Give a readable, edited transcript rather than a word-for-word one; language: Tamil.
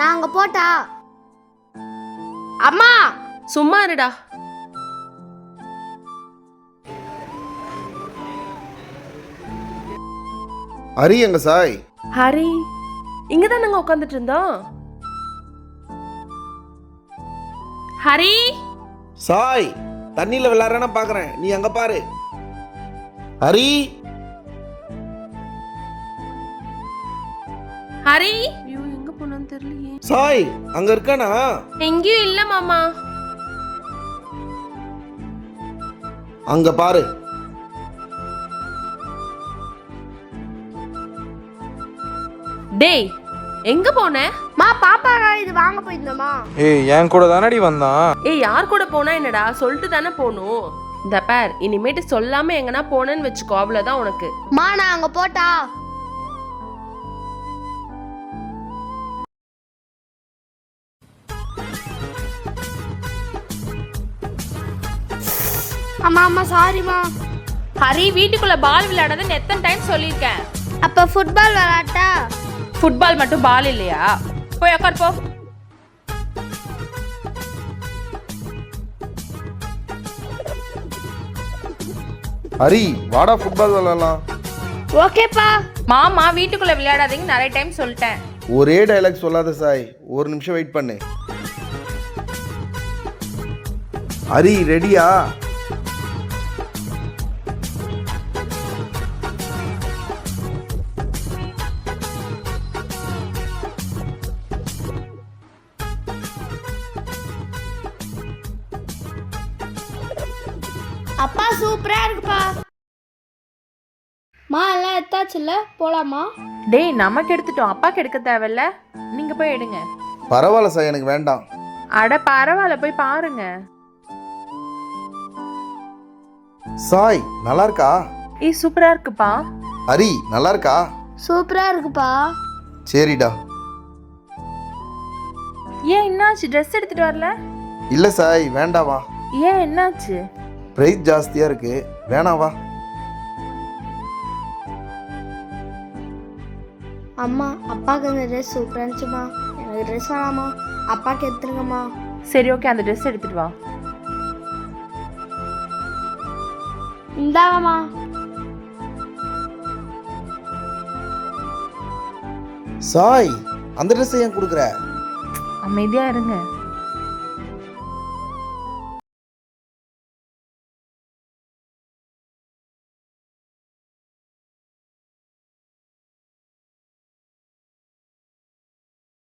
நான் அங்க போட்டா? அம்மா சும்மா இருடா. ஹரி எங்க சாய்? ஹரி இங்கதான் நாங்க உட்காந்துட்டு இருந்தோம். ஹரி சாய் தண்ணியில விளையாடுறேன்னா பாக்குறேன், நீ அங்க பாரு. ஹரி ஹரி ஐயோ எங்க போனான்னு தெரியலையே. சாய் அங்க இருக்கானா? எங்கேயும் இல்ல மாமா. அங்க பாரு. டேய் எங்க போன? மா பாப்பா இது வாங்க போயிருந்தோமா? ஏய் என் கூட தானடி வந்தான். ஏய் யார் கூட போனா என்னடா, சொல்லிட்டு தானே போகணும். இந்த பார், இனிமேட்டு சொல்லாம எங்கன்னா போனேன்னு வச்சுக்கோ, அவ்வளவுதான் உனக்கு. மா நான் அங்க போட்டா? அம்மா அம்மா சாரிமா. ஹரி வீட்டுக்குள்ள பால் விளையாடாதன்னு எத்தனை டைம் சொல்லியிருக்கேன். அப்ப ஃபுட்பால் விளையாட்டா? ஃபுட்பால் மட்டும் பால் இல்லையா? போய் உட்கார் போ. ஹரி வாடா ஃபுட்பால் விளையாடலாம். ஓகேப்பா. மாமா வீட்டுக்குள்ள விளையாடாதீங்க நிறைய டைம் சொல்லிட்டேன். ஒரே டைலாக் சொல்லாத சாய், ஒரு நிமிஷம் வெயிட் பண்ணு. ஹரி ரெடியா? அப்பா சூப்பரா இருக்குப்பா. மா எல்லாம் எடுத்தாச்சுல்ல, போலாமா? டேய் நமக்கு எடுத்துட்டோம், அப்பாக்கு எடுக்க தேவையில்ல, நீங்க போய் எடுங்க. பரவாயில்ல சாய், எனக்கு வேண்டாம். அட பரவாயில்ல, போய் பாருங்க. சாய் நல்லா இருக்கா? ஏய் சூப்பரா இருக்குப்பா. ஹரி நல்லா இருக்கா? சூப்பரா இருக்குப்பா. சரிடா. ஏன் என்னாச்சு, ட்ரெஸ் எடுத்துட்டு வரல? இல்ல சாய் வேண்டாவா. ஏன் என்னாச்சு? பிரைஸ் ஜாஸ்தியா இருக்கு, வேணாவா. அம்மா அப்பாவுக்கு அந்த ட்ரெஸ் சூப்பரா இருந்துச்சுமா, எனக்கு ட்ரெஸ் வேணாமா, அப்பாவுக்கு எடுத்துருங்கம்மா. சரி ஓகே, அந்த ட்ரெஸ் எடுத்துட்டு வா. இந்தாங்கம்மா. சாய் அந்த ட்ரெஸ் ஏன் கொடுக்குற? அமைதியா இருங்க.